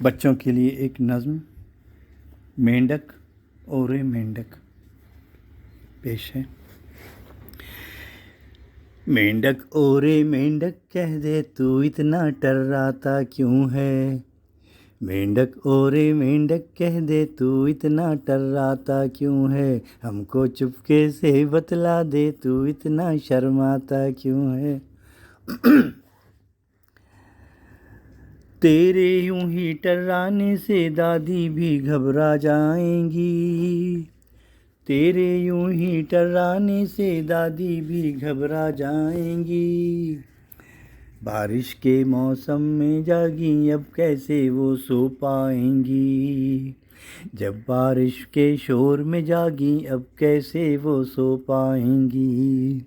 बच्चों के लिए एक नज़्म मेंढक और मेंढक पेश है। मेंढक और मेंढक कह दे तू इतना टर्राता क्यों है। मेंढक और मेंढक कह दे तू इतना टर्राता क्यों है। हमको चुपके से बतला दे तू इतना शर्माता क्यों है। तेरे यूं ही टर्राने से दादी भी घबरा जाएंगी। तेरे यूं ही टर्राने से दादी भी घबरा जाएंगी। बारिश के मौसम में जागी अब कैसे वो सो पाएंगी। जब बारिश के शोर में जागी अब कैसे वो सो पाएंगी।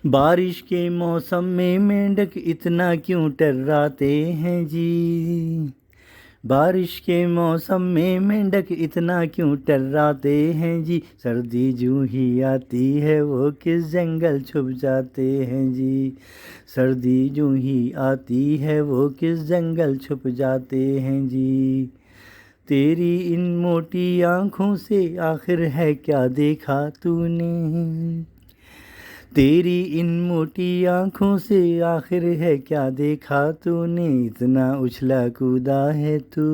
बारिश के मौसम में मेंढक इतना क्यों टर्राते हैं जी। बारिश के मौसम में मेंढक इतना क्यों टर्राते हैं जी। सर्दी जूं ही आती है वो किस जंगल छुप जाते हैं जी। सर्दी जूं ही आती है वो किस जंगल छुप जाते हैं जी। तेरी इन मोटी आँखों से आखिर है क्या देखा तूने। तेरी इन मोटी आँखों से आखिर है क्या देखा तूने। इतना उछला कूदा है तू।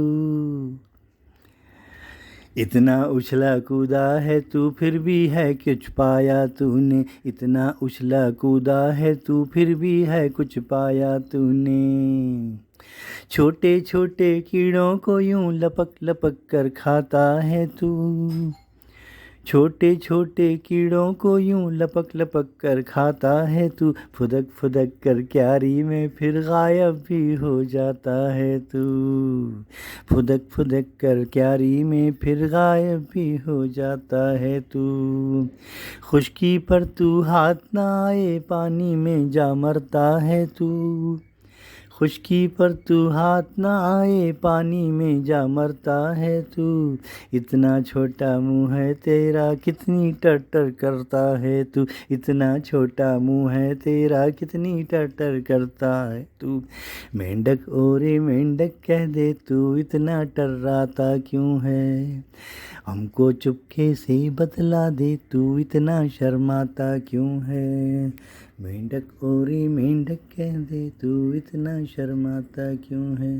इतना उछला कूदा है तू फिर भी है कुछ पाया तूने। इतना उछला कूदा है तू फिर भी है कुछ पाया तूने। छोटे छोटे कीड़ों को यूं लपक लपक कर खाता है तू। छोटे छोटे कीड़ों को यूं लपक लपक कर खाता है तू। फुदक फुदक कर क्यारी में फिर गायब भी हो जाता है तू। फुदक फुदक कर क्यारी में फिर गायब भी हो जाता है तू। खुशकी पर तू हाथ ना आए पानी में जा मरता है तू। खुशकी पर तू हाथ ना आए पानी में जा मरता है तू। इतना छोटा मुँह है तेरा कितनी टटर करता है तू। इतना छोटा मुँह है तेरा कितनी टटर करता है तू। मेंढक ओरे मेंढक कह दे तू इतना टर्राता क्यों है। हमको चुपके से बतला दे तू इतना शर्माता क्यों है। मेंढक ओरे मेंढक कह दे तू इतना शर्माता क्यों है।